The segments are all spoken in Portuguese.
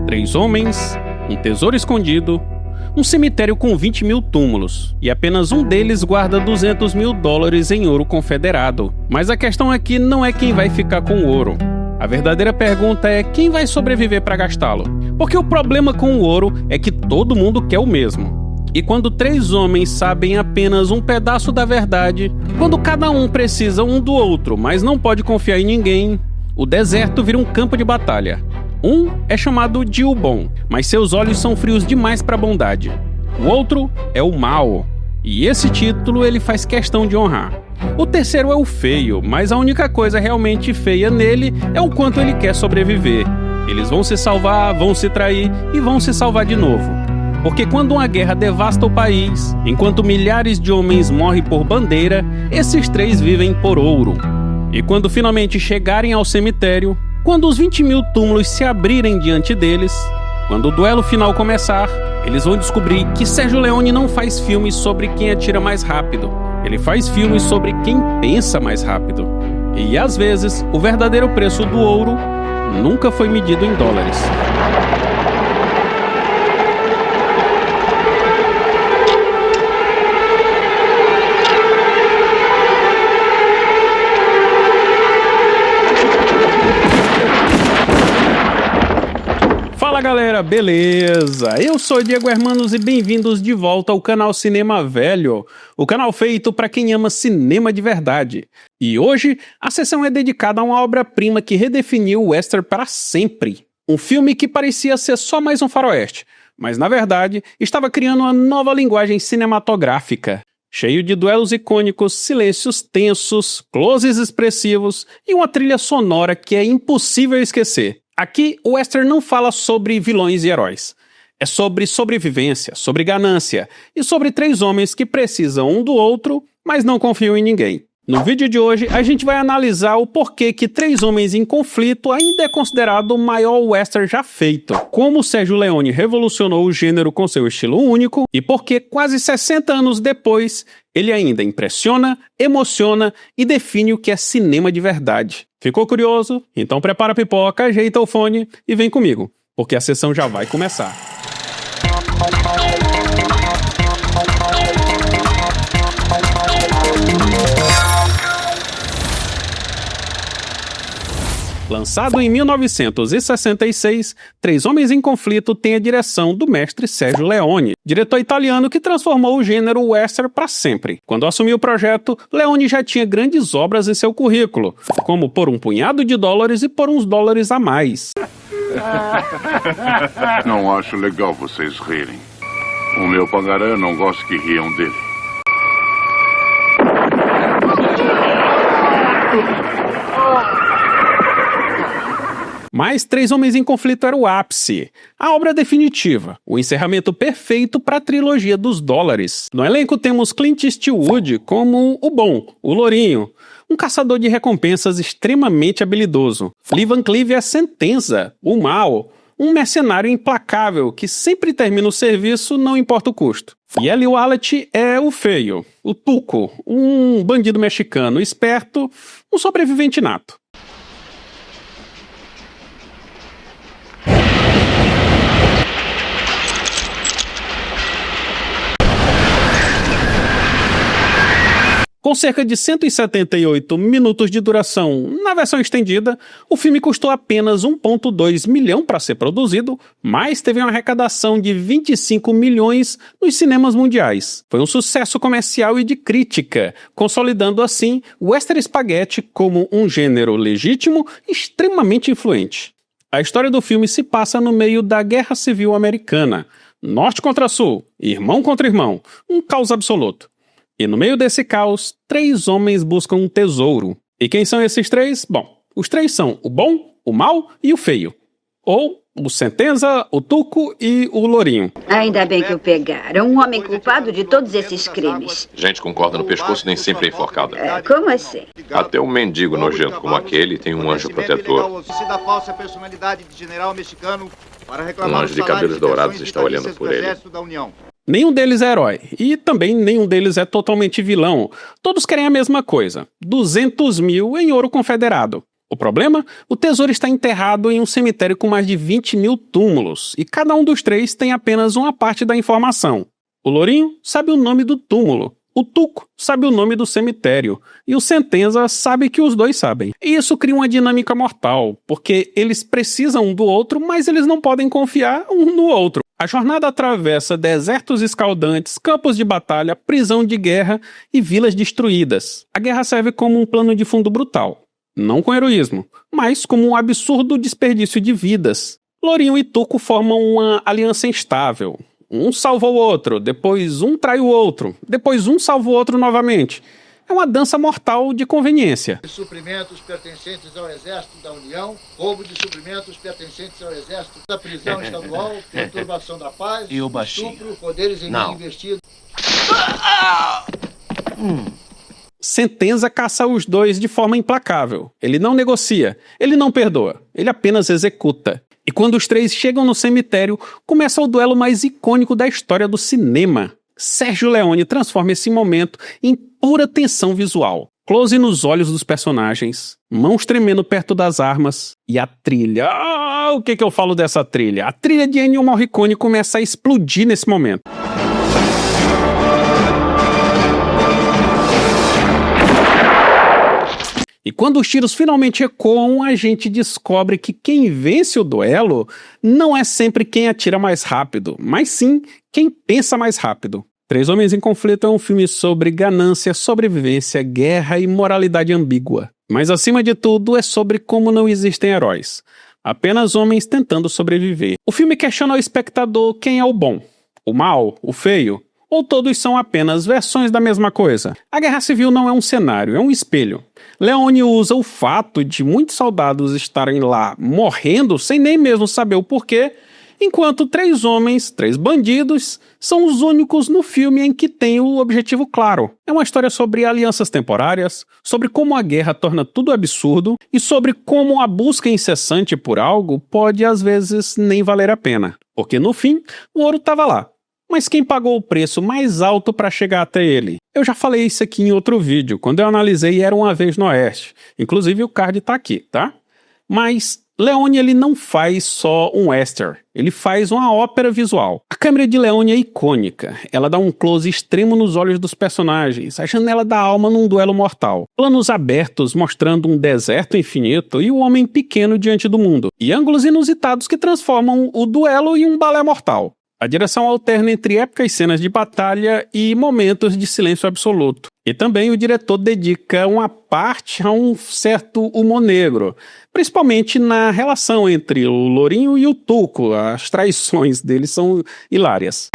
3 homens, um tesouro escondido, um cemitério com 20 mil túmulos, e apenas um deles guarda 200 mil dólares em ouro confederado. Mas a questão aqui não é quem vai ficar com o ouro. A verdadeira pergunta é quem vai sobreviver para gastá-lo. Porque o problema com o ouro é que todo mundo quer o mesmo. E quando 3 homens sabem apenas um pedaço da verdade, quando cada um precisa um do outro, mas não pode confiar em ninguém, o deserto vira um campo de batalha. Um é chamado de o bom, mas seus olhos são frios demais para a bondade. O outro é o mal, e esse título ele faz questão de honrar. O terceiro é o feio, mas a única coisa realmente feia nele é o quanto ele quer sobreviver. Eles vão se salvar, vão se trair e vão se salvar de novo. Porque quando uma guerra devasta o país, enquanto milhares de homens morrem por bandeira, esses 3 vivem por ouro. E quando finalmente chegarem ao cemitério, quando os 20 mil túmulos se abrirem diante deles, quando o duelo final começar, eles vão descobrir que Sergio Leone não faz filmes sobre quem atira mais rápido. Ele faz filmes sobre quem pensa mais rápido. E às vezes, o verdadeiro preço do ouro nunca foi medido em dólares. Fala galera, beleza? Eu sou Diego Hermanos e bem-vindos de volta ao canal Cinema Velho, o canal feito para quem ama cinema de verdade. E hoje a sessão é dedicada a uma obra-prima que redefiniu o western para sempre. Um filme que parecia ser só mais um faroeste, mas na verdade estava criando uma nova linguagem cinematográfica. Cheio de duelos icônicos, silêncios tensos, closes expressivos e uma trilha sonora que é impossível esquecer. Aqui, o western não fala sobre vilões e heróis. É sobre sobrevivência, sobre ganância e sobre 3 homens que precisam um do outro, mas não confiam em ninguém. No vídeo de hoje, a gente vai analisar o porquê que 3 homens em conflito ainda é considerado o maior western já feito, como Sergio Leone revolucionou o gênero com seu estilo único e porque quase 60 anos depois, ele ainda impressiona, emociona e define o que é cinema de verdade. Ficou curioso? Então prepara a pipoca, ajeita o fone e vem comigo, porque a sessão já vai começar. Lançado em 1966, 3 Homens em Conflito tem a direção do mestre Sergio Leone, diretor italiano que transformou o gênero western para sempre. Quando assumiu o projeto, Leone já tinha grandes obras em seu currículo, como Por um Punhado de Dólares e Por uns Dólares a Mais. Não acho legal vocês rirem. O meu pangaré não gosta que riam dele. Mas 3 Homens em Conflito era o ápice, a obra definitiva, o encerramento perfeito para a trilogia dos dólares. No elenco temos Clint Eastwood como o bom, o lourinho, um caçador de recompensas extremamente habilidoso. Lee Van Cleef é a sentença, o mal, um mercenário implacável que sempre termina o serviço, não importa o custo. E Eli Wallach é o feio, o tuco, um bandido mexicano esperto, um sobrevivente nato. Com cerca de 178 minutos de duração na versão estendida, o filme custou apenas 1,2 milhão para ser produzido, mas teve uma arrecadação de 25 milhões nos cinemas mundiais. Foi um sucesso comercial e de crítica, consolidando assim o western spaghetti como um gênero legítimo e extremamente influente. A história do filme se passa no meio da Guerra Civil Americana. Norte contra Sul, irmão contra irmão, um caos absoluto. E no meio desse caos, 3 homens buscam um tesouro. E quem são esses 3? Bom, os 3 são o bom, o mal e o feio. Ou o sentença, o tuco e o lourinho. Ainda bem que o pegaram. Um homem culpado de todos esses crimes. Gente com corda no pescoço nem sempre é enforcada. Como assim? Até um mendigo nojento como aquele tem um anjo protetor. Um anjo de cabelos dourados está olhando por ele. Nenhum deles é herói, e também nenhum deles é totalmente vilão. Todos querem a mesma coisa, 200 mil em ouro confederado. O problema? O tesouro está enterrado em um cemitério com mais de 20 mil túmulos, e cada um dos três tem apenas uma parte da informação. O Lourinho sabe o nome do túmulo, o Tuco sabe o nome do cemitério, e o Sentenza sabe que os dois sabem. E isso cria uma dinâmica mortal, porque eles precisam um do outro, mas eles não podem confiar um no outro. A jornada atravessa desertos escaldantes, campos de batalha, prisão de guerra e vilas destruídas. A guerra serve como um plano de fundo brutal. Não com heroísmo, mas como um absurdo desperdício de vidas. Lourinho e Tuco formam uma aliança instável. Um salva o outro, depois um trai o outro, depois um salva o outro novamente. É uma dança mortal de conveniência. Suprimentos pertencentes ao Exército da União, roubo de suprimentos pertencentes ao Exército da Prisão Estadual, perturbação da paz, e o baixinho? estupro, poderes em mim investidos. Sentenza caça os dois de forma implacável. Ele não negocia, ele não perdoa, ele apenas executa. E quando os três chegam no cemitério, começa o duelo mais icônico da história do cinema. Sérgio Leone transforma esse momento em pura tensão visual. Close nos olhos dos personagens, mãos tremendo perto das armas, e a trilha... o que eu falo dessa trilha? A trilha de Ennio Morricone começa a explodir nesse momento. E quando os tiros finalmente ecoam, a gente descobre que quem vence o duelo não é sempre quem atira mais rápido, mas sim quem pensa mais rápido. Três Homens em Conflito é um filme sobre ganância, sobrevivência, guerra e moralidade ambígua. Mas acima de tudo é sobre como não existem heróis. Apenas homens tentando sobreviver. O filme questiona ao espectador quem é o bom, o mal, o feio, ou todos são apenas versões da mesma coisa. A Guerra Civil não é um cenário, é um espelho. Leone usa o fato de muitos soldados estarem lá morrendo sem nem mesmo saber o porquê, enquanto três homens, três bandidos, são os únicos no filme em que tem o objetivo claro. É uma história sobre alianças temporárias, sobre como a guerra torna tudo absurdo e sobre como a busca incessante por algo pode às vezes nem valer a pena. Porque no fim, o ouro estava lá. Mas quem pagou o preço mais alto para chegar até ele? Eu já falei isso aqui em outro vídeo, quando eu analisei Era Uma Vez no Oeste. Inclusive o card tá aqui, tá? Mas Leone ele não faz só um western, ele faz uma ópera visual. A câmera de Leone é icônica, ela dá um close extremo nos olhos dos personagens, a janela da alma num duelo mortal. Planos abertos mostrando um deserto infinito e o homem pequeno diante do mundo. E ângulos inusitados que transformam o duelo em um balé mortal. A direção alterna entre épicas cenas de batalha e momentos de silêncio absoluto. E também o diretor dedica uma parte a um certo humor negro, principalmente na relação entre o Lourinho e o Tuco. As traições deles são hilárias.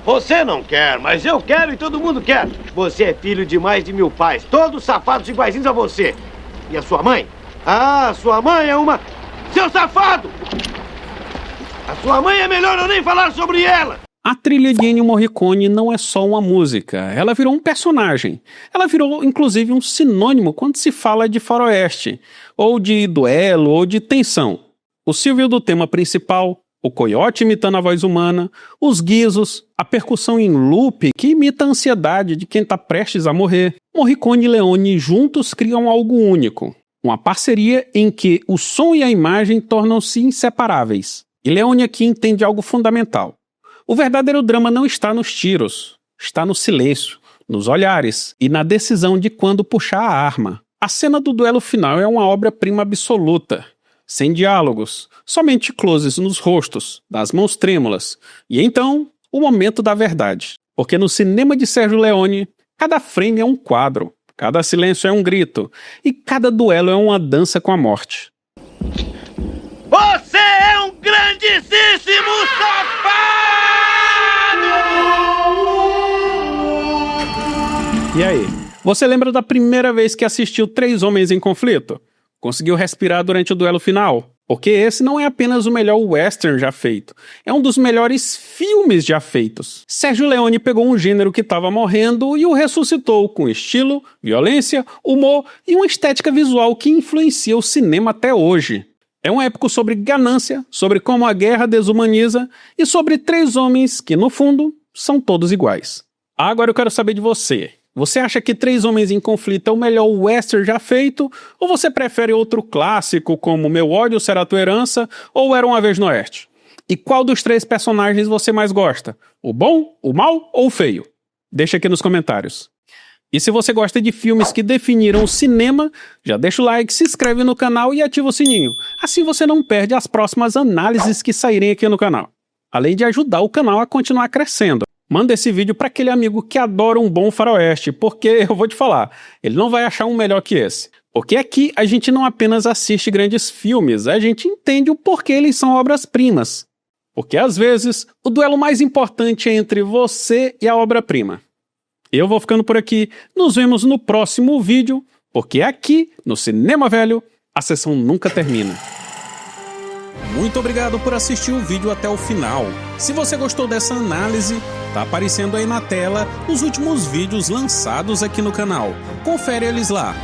Você não quer, mas eu quero e todo mundo quer. Você é filho de mais de 1000 pais, todos safados iguaizinhos a você. E a sua mãe? Ah, sua mãe é uma... Seu safado! A sua mãe é melhor eu nem falar sobre ela! A trilha de Ennio Morricone não é só uma música, ela virou um personagem. Ela virou, inclusive, um sinônimo quando se fala de faroeste, ou de duelo, ou de tensão. O Silvio do tema principal, o coiote imitando a voz humana, os guizos, a percussão em loop que imita a ansiedade de quem está prestes a morrer. Morricone e Leone juntos criam algo único, uma parceria em que o som e a imagem tornam-se inseparáveis. E Leone aqui entende algo fundamental. O verdadeiro drama não está nos tiros, está no silêncio, nos olhares e na decisão de quando puxar a arma. A cena do duelo final é uma obra-prima absoluta, sem diálogos, somente closes nos rostos, das mãos trêmulas, e então o momento da verdade. Porque no cinema de Sérgio Leone, cada frame é um quadro, cada silêncio é um grito, e cada duelo é uma dança com a morte. Você é um grandíssimo safado! E aí, você lembra da primeira vez que assistiu Três Homens em Conflito? Conseguiu respirar durante o duelo final? Porque esse não é apenas o melhor western já feito, é um dos melhores filmes já feitos. Sérgio Leone pegou um gênero que estava morrendo e o ressuscitou com estilo, violência, humor e uma estética visual que influencia o cinema até hoje. É um épico sobre ganância, sobre como a guerra desumaniza e sobre três homens que, no fundo, são todos iguais. Agora eu quero saber de você. Você acha que Três Homens em Conflito é o melhor western já feito? Ou você prefere outro clássico como Meu Ódio Será Tua Herança ou Era Uma Vez no Oeste? E qual dos três personagens você mais gosta? O bom, o mal ou o feio? Deixa aqui nos comentários. E se você gosta de filmes que definiram o cinema, já deixa o like, se inscreve no canal e ativa o sininho. Assim você não perde as próximas análises que saírem aqui no canal. Além de ajudar o canal a continuar crescendo. Manda esse vídeo para aquele amigo que adora um bom faroeste, porque eu vou te falar, ele não vai achar um melhor que esse. Porque aqui a gente não apenas assiste grandes filmes, a gente entende o porquê eles são obras-primas. Porque às vezes o duelo mais importante é entre você e a obra-prima. Eu vou ficando por aqui, nos vemos no próximo vídeo, porque aqui, no Cinema Velho, a sessão nunca termina. Muito obrigado por assistir o vídeo até o final. Se você gostou dessa análise, tá aparecendo aí na tela os últimos vídeos lançados aqui no canal. Confere eles lá.